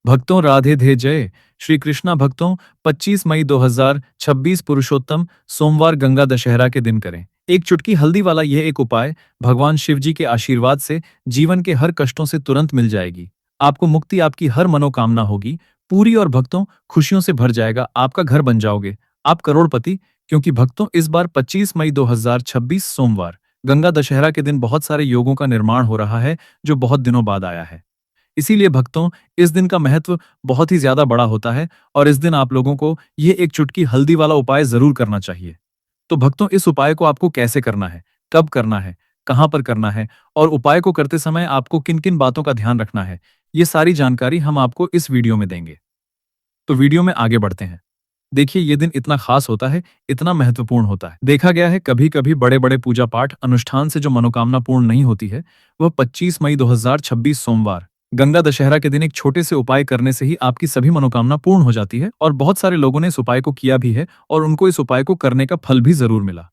भक्तों राधे धे जय श्री कृष्णा। भक्तों 25 मई 2026 पुरुषोत्तम सोमवार गंगा दशहरा के दिन करें एक चुटकी हल्दी वाला यह एक उपाय। भगवान शिव जी के आशीर्वाद से जीवन के हर कष्टों से तुरंत मिल जाएगी। आपको मुक्ति, आपकी हर मनोकामना होगी पूरी और भक्तों खुशियों से भर जाएगा। आपका घर बन जाओगे, आप करोड़पति। क्योंकि भक्तों इस बार 25 मई 2026 सोमवार गंगा दशहरा के दिन बहुत सारे योगों का निर्माण हो रहा है जो बहुत दिनों बाद आया है। इसीलिए भक्तों इस दिन का महत्व बहुत ही ज्यादा बड़ा होता है और इस दिन आप लोगों को ये एक चुटकी हल्दी वाला उपाय जरूर करना चाहिए। तो भक्तों इस उपाय को आपको कैसे करना है, कब करना है, कहां पर करना है और उपाय को करते समय आपको किन किन बातों का ध्यान रखना है, ये सारी जानकारी हम आपको इस वीडियो में देंगे। तो वीडियो में आगे बढ़ते हैं। देखिए ये दिन इतना खास होता है, इतना महत्वपूर्ण होता है। देखा गया है कभी कभी बड़े बड़े पूजा पाठ अनुष्ठान से जो मनोकामना पूर्ण नहीं होती है, वह 25 मई 2026 सोमवार गंगा दशहरा के दिन एक छोटे से उपाय करने से ही आपकी सभी मनोकामना पूर्ण हो जाती है। और बहुत सारे लोगों ने इस उपाय को किया भी है और उनको इस उपाय को करने का फल भी जरूर मिला।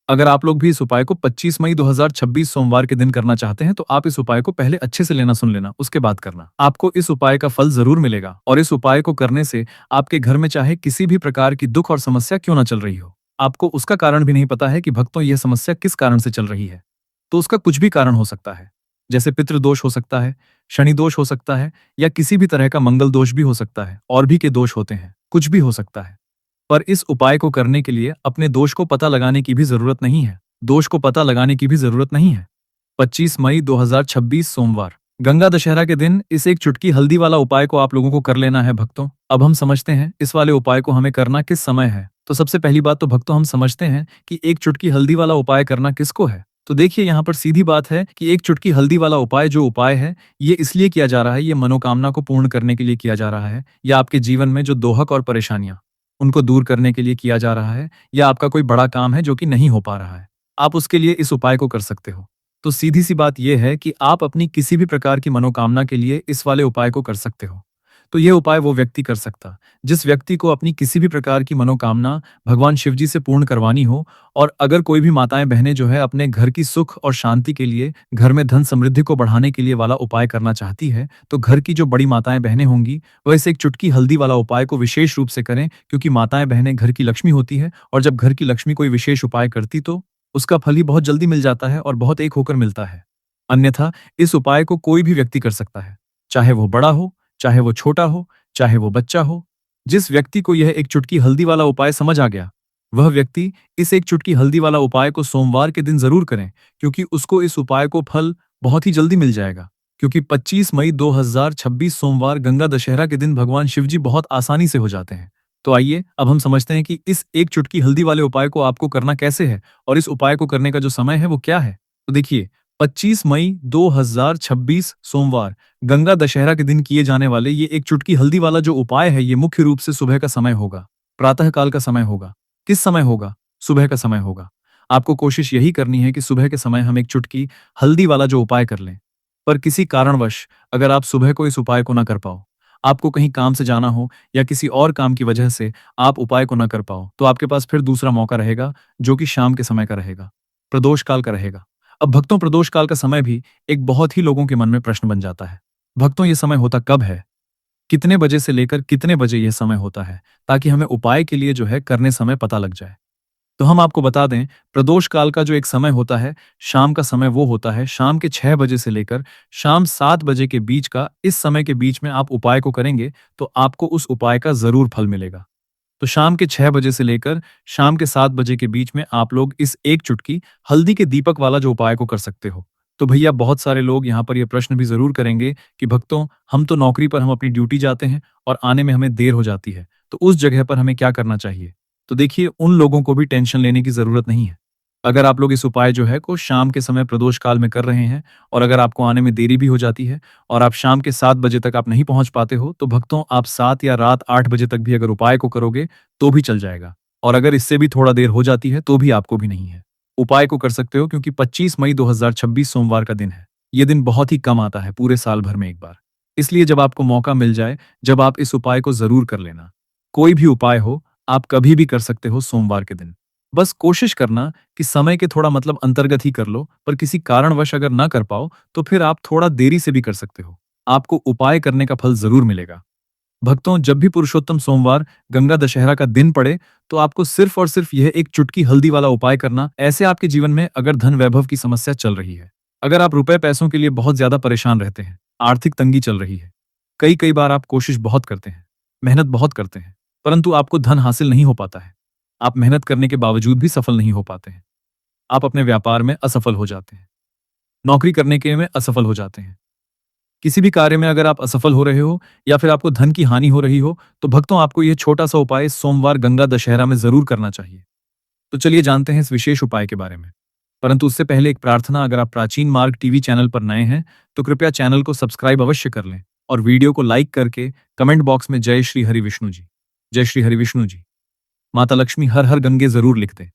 अगर आप लोग भी इस उपाय को 25 मई 2026 सोमवार के दिन करना चाहते हैं तो आप इस उपाय को पहले अच्छे से लेना सुन लेना, उसके बाद करना। आपको इस उपाय का फल जरूर मिलेगा और इस उपाय को करने से आपके घर में चाहे किसी भी प्रकार की दुख और समस्या क्यों ना चल रही हो, आपको उसका कारण भी नहीं पता है कि भक्तों यह समस्या किस कारण से चल रही है, तो उसका कुछ भी कारण हो सकता है। जैसे पितृदोष हो सकता है, शनि दोष हो सकता है या किसी भी तरह का मंगल दोष भी हो सकता है, और भी के दोष होते हैं, कुछ भी हो सकता है। पर इस उपाय को करने के लिए अपने दोष को पता लगाने की भी जरूरत नहीं है, दोष को पता लगाने की भी जरूरत नहीं है। 25 मई 2026 सोमवार गंगा दशहरा के दिन इस एक चुटकी हल्दी वाला उपाय को आप लोगों को कर लेना है भक्तों। अब हम समझते हैं इस वाले उपाय को हमें करना किस समय है। तो सबसे पहली बात तो भक्तों हम समझते हैं कि एक चुटकी हल्दी वाला उपाय करना किसको है। तो देखिए यहाँ पर सीधी बात है कि एक चुटकी हल्दी वाला उपाय जो उपाय है ये इसलिए किया जा रहा है, ये मनोकामना को पूर्ण करने के लिए किया जा रहा है, या आपके जीवन में जो दोहक और परेशानियां उनको दूर करने के लिए किया जा रहा है, या आपका कोई बड़ा काम है जो कि नहीं हो पा रहा है, आप उसके लिए इस उपाय को कर सकते हो। तो सीधी सी बात यह है कि आप अपनी किसी भी प्रकार की मनोकामना के लिए इस वाले उपाय को कर सकते हो। तो यह उपाय वो व्यक्ति कर सकता जिस व्यक्ति को अपनी किसी भी प्रकार की मनोकामना भगवान शिव जी से पूर्ण करवानी हो। और अगर कोई भी माताएं बहनें जो है अपने घर की सुख और शांति के लिए, घर में धन समृद्धि को बढ़ाने के लिए वाला उपाय करना चाहती है, तो घर की जो बड़ी माताएं बहनें होंगी वह इस एक चुटकी हल्दी वाला उपाय को विशेष रूप से करें, क्योंकि माताएं बहनें घर की लक्ष्मी होती है और जब घर की लक्ष्मी कोई विशेष उपाय करती तो उसका फल ही बहुत जल्दी मिल जाता है और बहुत एक होकर मिलता है। अन्यथा इस उपाय को कोई भी व्यक्ति कर सकता है, चाहे वो बड़ा हो, चाहे वो छोटा हो, चाहे वो बच्चा हो। जिस व्यक्ति को यह एक चुटकी हल्दी वाला उपाय समझ आ गया, वह व्यक्ति इस एक चुटकी हल्दी वाला उपाय को सोमवार के दिन जरूर करें, क्योंकि उसको इस उपाय को फल बहुत ही जल्दी मिल जाएगा। क्योंकि 25 मई 2026 सोमवार गंगा दशहरा के दिन भगवान शिव जी बहुत आसानी से हो जाते हैं। तो आइए अब हम समझते हैं कि इस एक चुटकी हल्दी वाले उपाय को आपको करना कैसे है और इस उपाय को करने का जो समय है वो क्या है। तो देखिए 25 मई 2026 सोमवार गंगा दशहरा के दिन किए जाने वाले ये एक चुटकी हल्दी वाला जो उपाय है ये मुख्य रूप से सुबह का समय होगा, प्रातः काल का समय होगा। किस समय होगा? सुबह का समय होगा। आपको कोशिश यही करनी है कि सुबह के समय हम एक चुटकी हल्दी वाला जो उपाय कर लें। पर किसी कारणवश अगर आप सुबह को इस उपाय को ना कर पाओ, आपको कहीं काम से जाना हो या किसी और काम की वजह से आप उपाय को ना कर पाओ, तो आपके पास फिर दूसरा मौका रहेगा जो कि शाम के समय का रहेगा, प्रदोष काल का रहेगा। अब भक्तों प्रदोष काल का समय भी एक बहुत ही लोगों के मन में प्रश्न बन जाता है। भक्तों ये समय होता कब है? कितने बजे से लेकर कितने बजे यह समय होता है, ताकि हमें उपाय के लिए जो है करने समय पता लग जाए। तो हम आपको बता दें, प्रदोष काल का जो एक समय होता है, शाम का समय, वो होता है शाम के 6 बजे से लेकर शाम 7 बजे के बीच का। इस समय के बीच में आप उपाय को करेंगे तो आपको उस उपाय का जरूर फल मिलेगा। तो शाम के 6 बजे से लेकर शाम के 7 बजे के बीच में आप लोग इस एक चुटकी हल्दी के दीपक वाला जो उपाय को कर सकते हो। तो भैया बहुत सारे लोग यहाँ पर ये प्रश्न भी जरूर करेंगे कि भक्तों हम तो नौकरी पर, हम अपनी ड्यूटी जाते हैं और आने में हमें देर हो जाती है, तो उस जगह पर हमें क्या करना चाहिए। तो देखिए उन लोगों को भी टेंशन लेने की जरूरत नहीं है। अगर आप लोग इस उपाय जो है को शाम के समय प्रदोष काल में कर रहे हैं और अगर आपको आने में देरी भी हो जाती है और आप शाम के 7 बजे तक आप नहीं पहुंच पाते हो, तो भक्तों आप 7 या रात 8 बजे तक भी अगर उपाय को करोगे तो भी चल जाएगा। और अगर इससे भी थोड़ा देर हो जाती है तो भी आपको भी नहीं है, उपाय को कर सकते हो, क्योंकि 25 मई 2026 सोमवार का दिन है। ये दिन बहुत ही कम आता है पूरे साल भर में एक बार। इसलिए जब आपको मौका मिल जाए, जब आप इस उपाय को जरूर कर लेना। कोई भी उपाय हो, आप कभी भी कर सकते हो सोमवार के दिन। बस कोशिश करना कि समय के थोड़ा मतलब अंतर्गत ही कर लो, पर किसी कारणवश अगर ना कर पाओ तो फिर आप थोड़ा देरी से भी कर सकते हो। आपको उपाय करने का फल जरूर मिलेगा। भक्तों, जब भी पुरुषोत्तम सोमवार गंगा दशहरा का दिन पड़े, तो आपको सिर्फ और सिर्फ यह एक चुटकी हल्दी वाला उपाय करना। ऐसे आपके जीवन में अगर धन वैभव की समस्या चल रही है, अगर आप रुपए पैसों के लिए बहुत ज्यादा परेशान रहते हैं, आर्थिक तंगी चल रही है, कई कई बार आप कोशिश बहुत करते हैं, मेहनत बहुत करते हैं, परंतु आपको धन हासिल नहीं हो पाता है। आप मेहनत करने के बावजूद भी सफल नहीं हो पाते हैं। आप अपने व्यापार में असफल हो जाते हैं, नौकरी करने के में असफल हो जाते हैं। किसी भी कार्य में अगर आप असफल हो रहे हो या फिर आपको धन की हानि हो रही हो, तो भक्तों, आपको यह छोटा सा उपाय सोमवार गंगा दशहरा में जरूर करना चाहिए। तो चलिए जानते हैं इस विशेष उपाय के बारे में। परंतु उससे पहले एक प्रार्थना, अगर आप प्राचीन मार्ग टीवी चैनल पर नए हैं, तो कृपया चैनल को सब्सक्राइब अवश्य कर लें और वीडियो को लाइक करके कमेंट बॉक्स में जय श्री हरि विष्णु जी, जय श्री हरि विष्णु जी, माता लक्ष्मी हर हर गंगे जरूर लिख दें,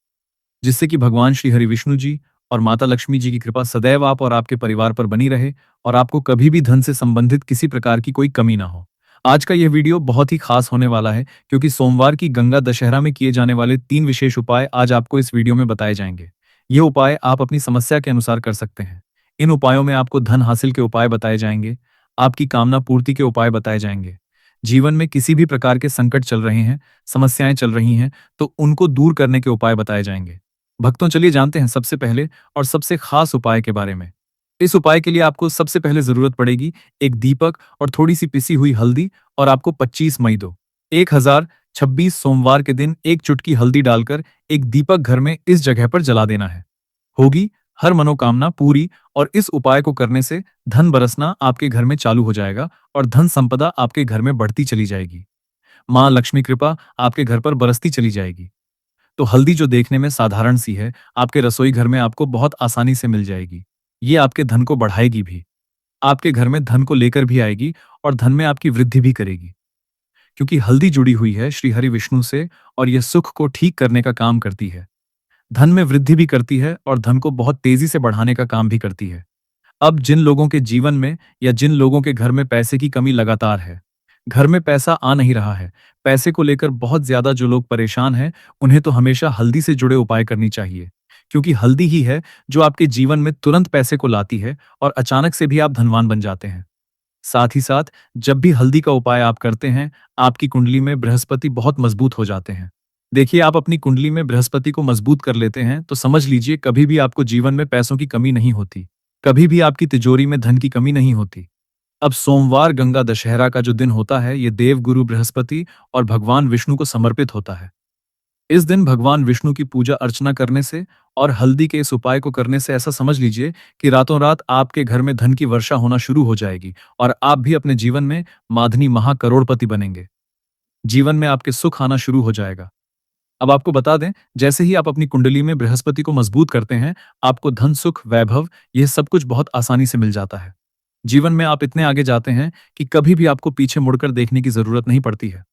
जिससे कि भगवान श्री हरि विष्णु जी और माता लक्ष्मी जी की कृपा सदैव आप और आपके परिवार पर बनी रहे और आपको कभी भी धन से संबंधित किसी प्रकार की कोई कमी ना हो। आज का यह वीडियो बहुत ही खास होने वाला है, क्योंकि सोमवार की गंगा दशहरा में किए जाने वाले 3 विशेष उपाय आज आपको इस वीडियो में बताए जाएंगे। ये उपाय आप अपनी समस्या के अनुसार कर सकते हैं। इन उपायों में आपको धन हासिल के उपाय बताए जाएंगे, आपकी कामना पूर्ति के उपाय बताए जाएंगे। जीवन में किसी भी प्रकार के संकट चल रहे हैं, समस्याएं चल रही हैं, तो उनको दूर करने के उपाय बताए जाएंगे। भक्तों, चलिए जानते हैं सबसे पहले और सबसे खास उपाय के बारे में। इस उपाय के लिए आपको सबसे पहले जरूरत पड़ेगी एक दीपक और थोड़ी सी पिसी हुई हल्दी, और आपको 25 मई 1026 सोमवार के दिन एक चुटकी हल्दी डालकर एक दीपक घर में इस जगह पर जला देना है। होगी हर मनोकामना पूरी, और इस उपाय को करने से धन बरसना आपके घर में चालू हो जाएगा और धन संपदा आपके घर में बढ़ती चली जाएगी। मां लक्ष्मी कृपा आपके घर पर बरसती चली जाएगी। तो हल्दी, जो देखने में साधारण सी है, आपके रसोई घर में आपको बहुत आसानी से मिल जाएगी। ये आपके धन को बढ़ाएगी भी, आपके घर में धन को लेकर भी आएगी और धन में आपकी वृद्धि भी करेगी। क्योंकि हल्दी जुड़ी हुई है श्री हरि विष्णु से और यह सुख को ठीक करने का काम करती है, धन में वृद्धि भी करती है और धन को बहुत तेजी से बढ़ाने का काम भी करती है। अब जिन लोगों के जीवन में या जिन लोगों के घर में पैसे की कमी लगातार है, घर में पैसा आ नहीं रहा है, पैसे को लेकर बहुत ज्यादा जो लोग परेशान हैं, उन्हें तो हमेशा हल्दी से जुड़े उपाय करनी चाहिए। क्योंकि हल्दी ही है जो आपके जीवन में तुरंत पैसे को लाती है और अचानक से भी आप धनवान बन जाते हैं। साथ ही साथ जब भी हल्दी का उपाय आप करते हैं, आपकी कुंडली में बृहस्पति बहुत मजबूत हो जाते हैं। देखिए, आप अपनी कुंडली में बृहस्पति को मजबूत कर लेते हैं तो समझ लीजिए कभी भी आपको जीवन में पैसों की कमी नहीं होती, कभी भी आपकी तिजोरी में धन की कमी नहीं होती। अब सोमवार गंगा दशहरा का जो दिन होता है, ये देव गुरु बृहस्पति और भगवान विष्णु को समर्पित होता है। इस दिन भगवान विष्णु की पूजा अर्चना करने से और हल्दी के इस उपाय को करने से ऐसा समझ लीजिए कि रातों रात आपके घर में धन की वर्षा होना शुरू हो जाएगी और आप भी अपने जीवन में माधनी महाकरोड़पति बनेंगे। जीवन में आपके सुख आना शुरू हो जाएगा। अब आपको बता दें, जैसे ही आप अपनी कुंडली में बृहस्पति को मजबूत करते हैं, आपको धन, सुख, वैभव, यह सब कुछ बहुत आसानी से मिल जाता है। जीवन में आप इतने आगे जाते हैं कि कभी भी आपको पीछे मुड़कर देखने की जरूरत नहीं पड़ती है।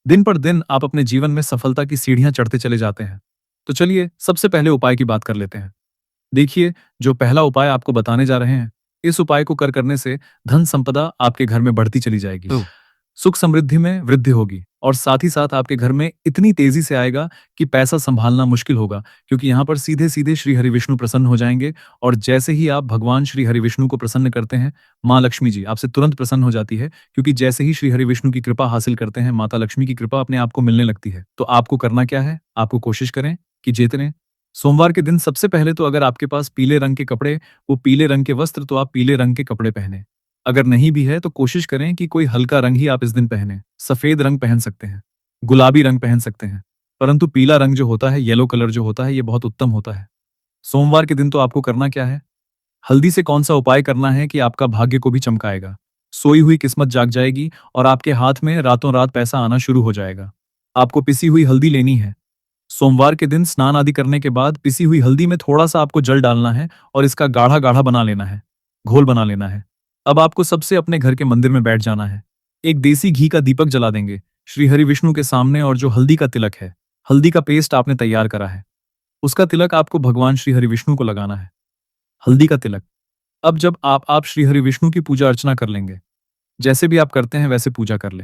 दिन पर दिन आप अपने जीवन में सफलता की सीढ़ियां चढ़ते चले जाते हैं। तो चलिए सबसे पहले उपाय की बात कर लेते हैं। देखिए, जो पहला उपाय आपको बताने जा रहे हैं, इस उपाय को करने से धन संपदा आपके घर में बढ़ती चली जाएगी, सुख समृद्धि में वृद्धि होगी और साथ ही साथ आपके घर में इतनी तेजी से आएगा कि पैसा संभालना मुश्किल होगा, क्योंकि यहाँ पर सीधे सीधे श्री हरि विष्णु प्रसन्न हो जाएंगे। और जैसे ही आप भगवान श्री हरि विष्णु को प्रसन्न करते हैं, माँ लक्ष्मी जी आपसे तुरंत प्रसन्न हो जाती है, क्योंकि जैसे ही श्री हरि विष्णु की कृपा हासिल करते हैं, माता लक्ष्मी की कृपा अपने आप को मिलने लगती है। तो आपको करना क्या है, आपको कोशिश करें कि जितने सोमवार के दिन सबसे पहले तो अगर आपके पास पीले रंग के कपड़े, वो पीले रंग के वस्त्र, तो आप पीले रंग के कपड़े पहने। अगर नहीं भी है तो कोशिश करें कि कोई हल्का रंग ही आप इस दिन पहने। सफेद रंग पहन सकते हैं, गुलाबी रंग पहन सकते हैं, परंतु पीला रंग जो होता है, येलो कलर जो होता है, ये बहुत उत्तम होता है। सोमवार के दिन तो आपको करना क्या है, हल्दी से कौन सा उपाय करना है कि आपका भाग्य को भी चमकाएगा, सोई हुई किस्मत जाग जाएगी और आपके हाथ में रातों रात पैसा आना शुरू हो जाएगा। आपको पिसी हुई हल्दी लेनी है। सोमवार के दिन स्नान आदि करने के बाद पिसी हुई हल्दी में थोड़ा सा आपको जल डालना है और इसका गाढ़ा गाढ़ा बना लेना है, घोल बना लेना है। अब आपको सबसे अपने घर के मंदिर में बैठ जाना है। एक देसी घी का दीपक जला देंगे श्री हरि विष्णु के सामने, और जो हल्दी का तिलक है, हल्दी का पेस्ट आपने तैयार करा है, उसका तिलक आपको भगवान श्री हरि विष्णु को लगाना है। हल्दी का तिलक। अब जब आप श्री हरि विष्णु की पूजा अर्चना कर लेंगे, जैसे भी आप करते हैं वैसे पूजा कर ले।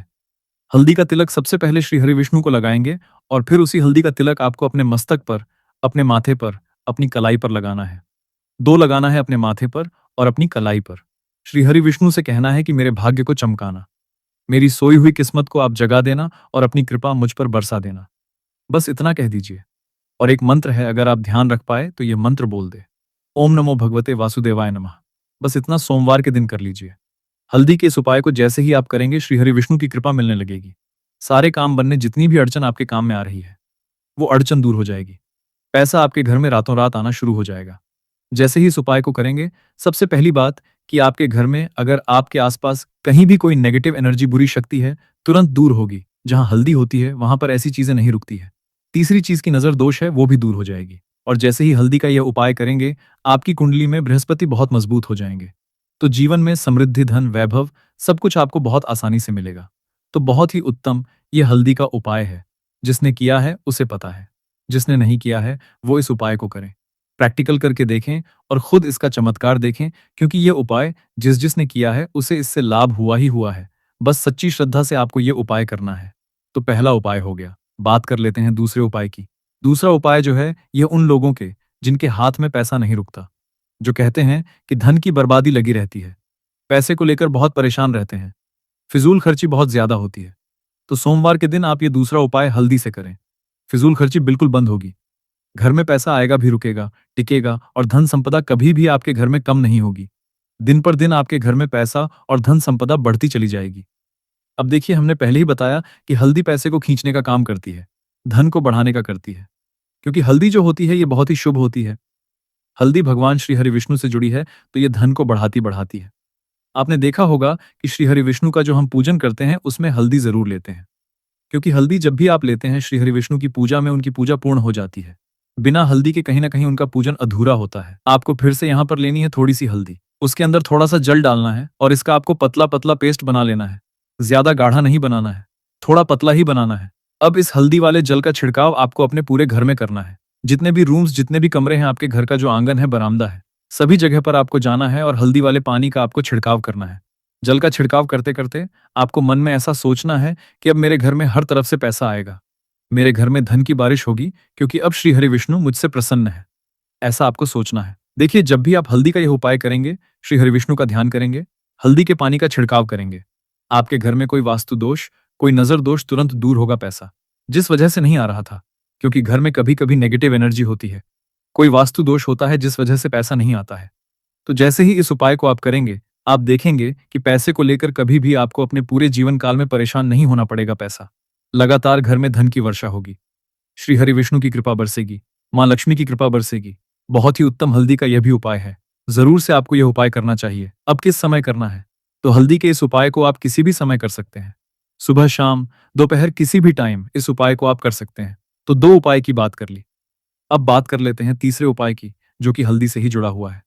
हल्दी का तिलक सबसे पहले श्री हरि विष्णु को लगाएंगे और फिर उसी हल्दी का तिलक आपको अपने मस्तक पर, अपने माथे पर, अपनी कलाई पर लगाना है। 2 लगाना है, अपने माथे पर और अपनी कलाई पर। श्री हरि विष्णु से कहना है कि मेरे भाग्य को चमकाना। मेरी सोई हुई किस्मत को आप जगा देना और अपनी कृपा मुझ पर बरसा देना। बस इतना कह दीजिए। और एक मंत्र है, अगर आप ध्यान रख पाए तो ये मंत्र बोल दे, ओम नमो भगवते वासुदेवाय नमः। बस इतना सोमवार के दिन कर लीजिए। हल्दी के इस उपाय को जैसे ही आप करेंगे, श्री हरि विष्णु की कृपा मिलने लगेगी। सारे काम बनने, जितनी भी अड़चन आपके काम में आ रही है वो अड़चन दूर हो जाएगी। पैसा आपके घर में रातों रात आना शुरू हो जाएगा। जैसे ही इस उपाय को करेंगे, सबसे पहली बात कि आपके घर में अगर आपके आसपास कहीं भी कोई नेगेटिव एनर्जी, बुरी शक्ति है, तुरंत दूर होगी। जहां हल्दी होती है वहां पर ऐसी चीजें नहीं रुकती है। तीसरी चीज की नजर दोष है, वो भी दूर हो जाएगी। और जैसे ही हल्दी का यह उपाय करेंगे, आपकी कुंडली में बृहस्पति बहुत मजबूत हो जाएंगे। तो जीवन में समृद्धि, धन, वैभव, सब कुछ आपको बहुत आसानी से मिलेगा। तो बहुत ही उत्तम ये हल्दी का उपाय है। जिसने किया है उसे पता है, जिसने नहीं किया है वो इस उपाय को करें। प्रैक्टिकल करके देखें और खुद इसका चमत्कार देखें, क्योंकि ये उपाय जिसने किया है उसे इससे लाभ हुआ ही हुआ है। बस सच्ची श्रद्धा से आपको ये उपाय करना है। तो पहला उपाय हो गया। बात कर लेते हैं दूसरे उपाय की। दूसरा उपाय जो है, ये उन लोगों के जिनके हाथ में पैसा नहीं रुकता, जो कहते हैं कि धन की बर्बादी लगी रहती है, पैसे को लेकर बहुत परेशान रहते हैं, फिजूल खर्ची बहुत ज्यादा होती है। तो सोमवार के दिन आप ये दूसरा उपाय हल्दी से करें। फिजूल खर्ची बिल्कुल बंद होगी। घर में पैसा आएगा भी, रुकेगा, टिकेगा, और धन संपदा कभी भी आपके घर में कम नहीं होगी। दिन पर दिन आपके घर में पैसा और धन संपदा बढ़ती चली जाएगी। अब देखिए, हमने पहले ही बताया कि हल्दी पैसे को खींचने का काम करती है, धन को बढ़ाने का करती है। क्योंकि हल्दी जो होती है ये बहुत ही शुभ होती है। हल्दी भगवान श्री हरि विष्णु से जुड़ी है, तो ये धन को बढ़ाती बढ़ाती है। आपने देखा होगा कि श्री हरि विष्णु का जो हम पूजन करते हैं उसमें हल्दी जरूर लेते हैं। क्योंकि हल्दी जब भी आप लेते हैं श्री हरि विष्णु की पूजा में, उनकी पूजा पूर्ण हो जाती है। बिना हल्दी के कहीं ना कहीं उनका पूजन अधूरा होता है। आपको फिर से यहाँ पर लेनी है थोड़ी सी हल्दी, उसके अंदर थोड़ा सा जल डालना है और इसका आपको पतला पतला पेस्ट बना लेना है। ज्यादा गाढ़ा नहीं बनाना है, थोड़ा पतला ही बनाना है। अब इस हल्दी वाले जल का छिड़काव आपको अपने पूरे घर में करना है। जितने भी रूम्स, जितने भी कमरे हैं आपके घर का, जो आंगन है, बरामदा है, सभी जगह पर आपको जाना है और हल्दी वाले पानी का आपको छिड़काव करना है। जल का छिड़काव करते करते आपको मन में ऐसा सोचना है कि अब मेरे घर में हर तरफ से पैसा आएगा, मेरे घर में धन की बारिश होगी, क्योंकि अब श्री हरि विष्णु मुझसे प्रसन्न है। ऐसा आपको सोचना है। देखिए, जब भी आप हल्दी का यह उपाय करेंगे, श्री हरि विष्णु का ध्यान करेंगे, हल्दी के पानी का छिड़काव करेंगे, आपके घर में कोई वास्तु दोष, कोई नजर दोष तुरंत दूर होगा। पैसा जिस वजह से नहीं आ रहा था, क्योंकि घर में कभी कभी नेगेटिव एनर्जी होती है, कोई वास्तु दोष होता है जिस वजह से पैसा नहीं आता है। तो जैसे ही इस उपाय को आप करेंगे, आप देखेंगे कि पैसे को लेकर कभी भी आपको अपने पूरे जीवन काल में परेशान नहीं होना पड़ेगा। पैसा लगातार घर में धन की वर्षा होगी, श्री हरि विष्णु की कृपा बरसेगी, मां लक्ष्मी की कृपा बरसेगी। बहुत ही उत्तम हल्दी का यह भी उपाय है। जरूर से आपको यह उपाय करना चाहिए। अब किस समय करना है? तो हल्दी के इस उपाय को आप किसी भी समय कर सकते हैं। सुबह, शाम, दोपहर, किसी भी टाइम इस उपाय को आप कर सकते हैं। तो दो उपाय की बात कर ली। अब बात कर लेते हैं तीसरे उपाय की, जो कि हल्दी से ही जुड़ा हुआ है।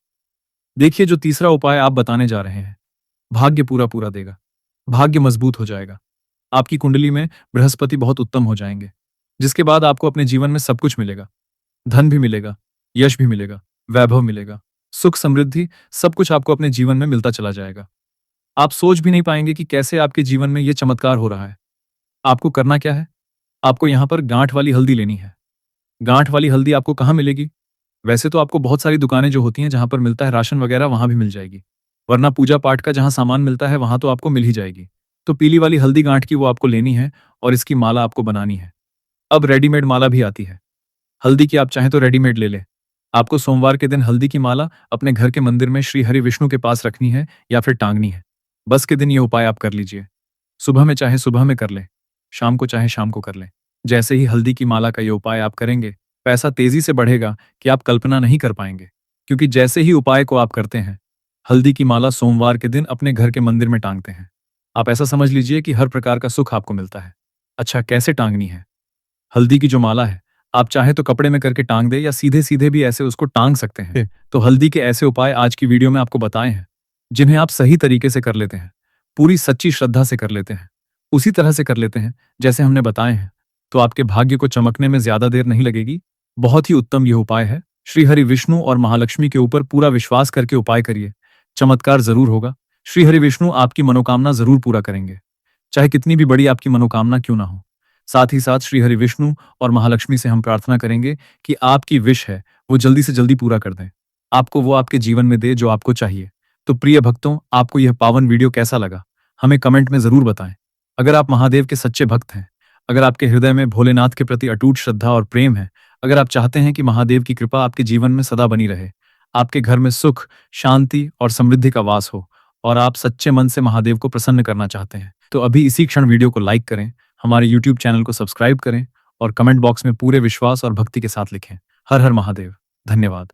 देखिए, जो तीसरा उपाय आप बताने जा रहे हैं, भाग्य पूरा पूरा देगा। भाग्य मजबूत हो जाएगा। आपकी कुंडली में बृहस्पति बहुत उत्तम हो जाएंगे, जिसके बाद आपको अपने जीवन में सब कुछ मिलेगा। धन भी मिलेगा, यश भी मिलेगा, वैभव मिलेगा, सुख, समृद्धि, सब कुछ आपको अपने जीवन में मिलता चला जाएगा। आप सोच भी नहीं पाएंगे कि कैसे आपके जीवन में यह चमत्कार हो रहा है। आपको करना क्या है? आपको यहाँ पर गांठ वाली हल्दी लेनी है। गांठ वाली हल्दी आपको कहाँ मिलेगी? वैसे तो आपको बहुत सारी दुकानें जो होती हैं जहां पर मिलता है राशन वगैरह, वहां भी मिल जाएगी। वरना पूजा पाठ का जहां सामान मिलता है वहां तो आपको मिल ही जाएगी। तो पीली वाली हल्दी गांठ की, वो आपको लेनी है और इसकी माला आपको बनानी है। अब रेडीमेड माला भी आती है हल्दी की, आप चाहें तो रेडीमेड ले लें। आपको सोमवार के दिन हल्दी की माला अपने घर के मंदिर में श्री हरि विष्णु के पास रखनी है या फिर टांगनी है। बस के दिन ये उपाय आप कर लीजिए। सुबह में चाहे सुबह में कर लें, शाम को चाहे शाम को कर लें। जैसे ही हल्दी की माला का ये उपाय आप करेंगे, पैसा तेजी से बढ़ेगा कि आप कल्पना नहीं कर पाएंगे। क्योंकि जैसे ही उपाय को आप करते हैं, हल्दी की माला सोमवार के दिन अपने घर के मंदिर में टांगते हैं, आप ऐसा समझ लीजिए कि हर प्रकार का सुख आपको मिलता है। अच्छा, कैसे टांगनी है? हल्दी की जो माला है, आप चाहे तो कपड़े में करके टांग दे या सीधे सीधे भी ऐसे उसको टांग सकते हैं। तो हल्दी के ऐसे उपाय आज की वीडियो में आपको बताए हैं, जिन्हें आप सही तरीके से कर लेते हैं, पूरी सच्ची श्रद्धा से कर लेते हैं, उसी तरह से कर लेते हैं जैसे हमने बताए हैं, तो आपके भाग्य को चमकने में ज्यादा देर नहीं लगेगी। बहुत ही उत्तम यह उपाय है। श्री हरि विष्णु और महालक्ष्मी के ऊपर पूरा विश्वास करके उपाय करिए, चमत्कार जरूर होगा। श्री हरि विष्णु आपकी मनोकामना जरूर पूरा करेंगे, चाहे कितनी भी बड़ी आपकी मनोकामना क्यों ना हो। साथ ही साथ श्री हरि विष्णु और महालक्ष्मी से हम प्रार्थना करेंगे कि आपकी विश है वो जल्दी से जल्दी पूरा कर दें, आपको वो आपके जीवन में दे जो आपको चाहिए। तो प्रिय भक्तों, आपको यह पावन वीडियो कैसा लगा, हमें कमेंट में जरूर बताएं। अगर आप महादेव के सच्चे भक्त हैं, अगर आपके हृदय में भोलेनाथ के प्रति अटूट श्रद्धा और प्रेम है, अगर आप चाहते हैं कि महादेव की कृपा आपके जीवन में सदा बनी रहे, आपके घर में सुख, शांति और समृद्धि का वास हो, और आप सच्चे मन से महादेव को प्रसन्न करना चाहते हैं, तो अभी इसी क्षण वीडियो को लाइक करें, हमारे यूट्यूब चैनल को सब्सक्राइब करें और कमेंट बॉक्स में पूरे विश्वास और भक्ति के साथ लिखें, हर हर महादेव। धन्यवाद।